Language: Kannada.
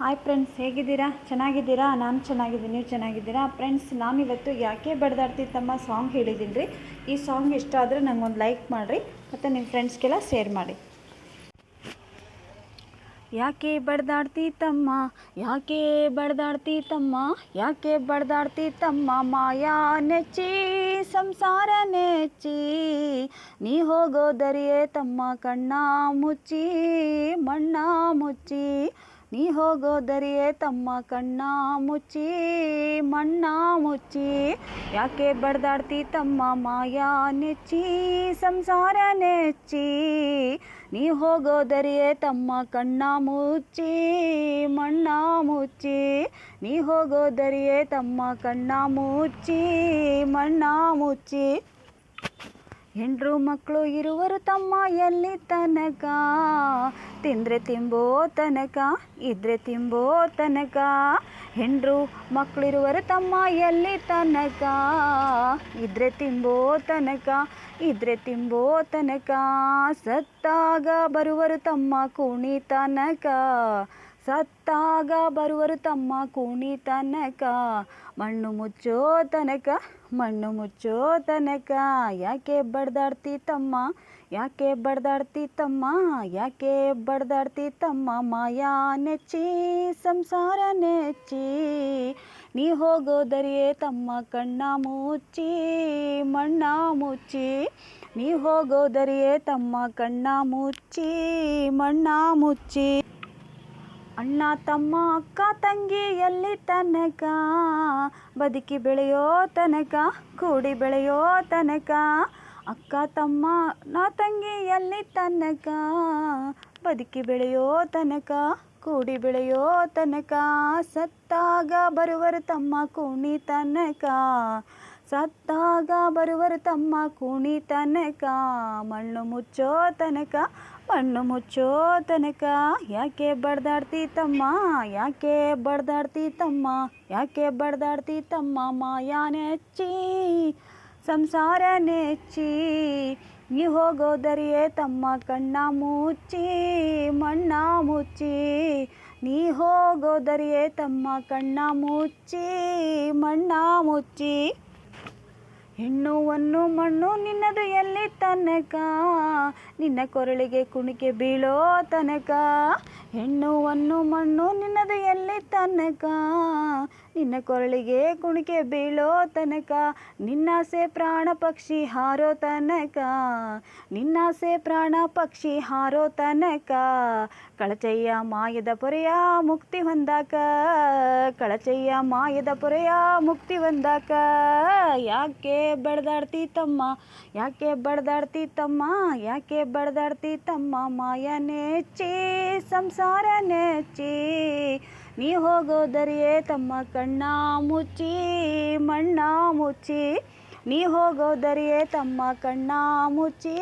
ಹಾಯ್ ಫ್ರೆಂಡ್ಸ್, ಹೇಗಿದ್ದೀರಾ? ಚೆನ್ನಾಗಿದ್ದೀರಾ? ನಾನು ಚೆನ್ನಾಗಿದ್ದೀನಿ. ನೀವು ಚೆನ್ನಾಗಿದ್ದೀರಾ? ಫ್ರೆಂಡ್ಸ್, ನಾನಿವತ್ತು ಯಾಕೆ ಬಡ್ದಾಡ್ತಿತ್ತಮ್ಮ ಸಾಂಗ್ ಹೇಳಿದ್ದೀನಿ ರೀ. ಈ ಸಾಂಗ್ ಇಷ್ಟ ಆದರೆ ನಂಗೊಂದು ಲೈಕ್ ಮಾಡಿರಿ ಮತ್ತು ನಿಮ್ಮ ಫ್ರೆಂಡ್ಸ್ಗೆಲ್ಲ ಶೇರ್ ಮಾಡಿ. ಯಾಕೆ ಬಡ್ದಾಡ್ತಿತ್ತಮ್ಮ, ಯಾಕೆ ಬಡ್ದಾಡ್ತಿತ್ತಮ್ಮ, ಯಾಕೆ ಬಡ್ದಾಡ್ತಿತ್ತಮ್ಮ, ಮಾಯಾ ನೆಚ್ಚಿ ಸಂಸಾರ ನೆಚ್ಚಿ, ನೀ ಹೋಗೋದರಿಯೇ ತಮ್ಮ ಕಣ್ಣ ಮುಚ್ಚಿ ಮಣ್ಣ ಮುಚ್ಚಿ, ನೀ ಹೋಗೋದರಿಯೇ ತಮ್ಮ ಕಣ್ಣ ಮುಚ್ಚಿ ಮಣ್ಣ ಮುಚ್ಚಿ, ಯಾಕೆ ಬಡ್ದಾಡ್ತಿತ್ತಮ್ಮ ಮಾಯಾ ನೆಚ್ಚಿ ಸಂಸಾರ ನೆಚ್ಚಿ, ನೀ ಹೋಗೋದರಿಯೇ ತಮ್ಮ ಕಣ್ಣ ಮುಚ್ಚಿ ಮಣ್ಣ ಮುಚ್ಚಿ, ನೀ ಹೋಗೋದರಿಯೇ ತಮ್ಮ ಕಣ್ಣ ಮುಚ್ಚಿ ಮಣ್ಣ ಮುಚ್ಚಿ. ಹೆಂಡ್ರು ಮಕ್ಕಳು ಇರುವರು ತಮ್ಮ ಎಲ್ಲಿ ತನಕ, ತಿಂದರೆ ತಿಂಬೋ ತನಕ, ಇದ್ರೆ ತಿಂಬೋ ತನಕ. ಹೆಂಡ್ರು ಮಕ್ಕಳಿರುವರು ತಮ್ಮ ಎಲ್ಲಿ ತನಕ, ಇದ್ರೆ ತಿಂಬೋ ತನಕ, ಇದ್ರೆ ತಿಂಬೋ ತನಕ. ಸತ್ತಾಗ ಬರುವರು ತಮ್ಮ ಕೂಣಿ ತನಕ, ಸತ್ತಾಗ ಬರುವರು ತಮ್ಮ ಕೂಣಿ ತನಕ. ಮಣ್ಣು ಮುಚ್ಚೋ ತನಕ, ಮಣ್ಣು ಮುಚ್ಚೋ ತನಕ. ಯಾಕೆ ಬಡ್ದಾಡ್ತಿತ್ತಮ್ಮ, ಯಾಕೆ ಬಡ್ದಾಡ್ತಿತ್ತಮ್ಮ, ಯಾಕೆ ಬಡ್ದಾಡ್ತಿತ್ತಮ್ಮ, ಮಾಯಾ ನೆಚ್ಚಿ ಸಂಸಾರ ನೆಚ್ಚಿ, ನೀ ಹೋಗೋದರಿಯೇ ತಮ್ಮ ಕಣ್ಣ ಮುಚ್ಚಿ ಮಣ್ಣ ಮುಚ್ಚಿ, ನೀ ಹೋಗೋದರಿಯೇ ತಮ್ಮ ಕಣ್ಣ ಮುಚ್ಚಿ ಮಣ್ಣ ಮುಚ್ಚಿ. ಅಣ್ಣ ತಮ್ಮ ಅಕ್ಕ ತಂಗಿ ಎಲ್ಲಿ ತನಕ, ಬದುಕಿ ಬೆಳೆಯೋ ತನಕ, ಕೂಡಿ ಬೆಳೆಯೋ ತನಕ. ಅಕ್ಕ ತಮ್ಮ ನಾ ತಂಗಿ ಎಲ್ಲಿ ತನಕ, ಬದುಕಿ ಬೆಳೆಯೋ ತನಕ, ಕೂಡಿ ಬೆಳೆಯೋ ತನಕ. ಸತ್ತಾಗ ಬರುವರು ತಮ್ಮ ಕೂಣಿ ತನಕ, ಸತ್ತಾಗ ಬರುವರು ತಮ್ಮ ಕೂಣಿ ತನಕ. ಮಣ್ಣು ಮುಚ್ಚೋ ತನಕ, ಮಣ್ಣು ಮುಚ್ಚೋ ತನಕ. ಯಾಕೆ ಬಡ್ದಾಡ್ತಿತ್ತಮ್ಮ, ಯಾಕೆ ಬಡ್ದಾಡ್ತಿತ್ತಮ್ಮ, ಯಾಕೆ ಬಡ್ದಾಡ್ತಿತ್ತಮ್ಮ, ಮಾಯಾ ನೆಚ್ಚಿ ಸಂಸಾರ ನೆಚ್ಚಿ, ನೀ ಹೋಗೋದರಿಯೇ ತಮ್ಮ ಕಣ್ಣ ಮುಚ್ಚಿ ಮಣ್ಣ ಮುಚ್ಚಿ, ನೀ ಹೋಗೋದರಿಯೇ ತಮ್ಮ ಕಣ್ಣ ಮುಚ್ಚಿ ಮಣ್ಣ ಮುಚ್ಚಿ. ಹೆಣ್ಣುವನ್ನು ಮಣ್ಣು ನಿನ್ನದು ಎಲ್ಲಿ ತನಕ, ನಿನ್ನ ಕೊರಳಿಗೆ ಕುಣಿಕೆ ಬೀಳೋ ತನಕ. ಹೆಣ್ಣುವನ್ನು ಮಣ್ಣು ನಿನ್ನದು ಎಲ್ಲಿ ತನಕ, ನಿನ್ನ ಕೊರಳಿಗೆ ಕುಣಿಕೆ ಬೀಳೋ ತನಕ. ನಿನ್ನಾಸೆ ಪ್ರಾಣ ಪಕ್ಷಿ ಹಾರೋ ತನಕ, ನಿನ್ನಾಸೆ ಪ್ರಾಣ ಪಕ್ಷಿ ಹಾರೋ ತನಕ. ಕಳಚಯ್ಯ ಮಾಯದ ಪೊರೆಯ ಮುಕ್ತಿ ಹೊಂದಾಕ, ಕಳಚಯ್ಯ ಮಾಯದ ಪೊರೆಯ ಮುಕ್ತಿ ಹೊಂದಾಕ. ಯಾಕೆ ಬಡ್ದಾಡ್ತಿತ್ತಮ್ಮ, ಯಾಕೆ ಬಡ್ದಾಡ್ತಿತ್ತಮ್ಮ, ಯಾಕೆ ಬಡ್ದಾಡ್ತಿತ್ತಮ್ಮ, ಮಾಯಾ ನೆಚ್ಚಿ ಸಂಸಾರ ನೆಚ್ಚಿ, ನೀ ಹೋಗೋದರಿಯೇ ತಮ್ಮ ಕಣ್ಣ ಮುಚ್ಚಿ ಮಣ್ಣ ಮುಚ್ಚಿ, ನೀ ಹೋಗೋದರಿಯೇ ತಮ್ಮ ಕಣ್ಣ ಮುಚ್ಚಿ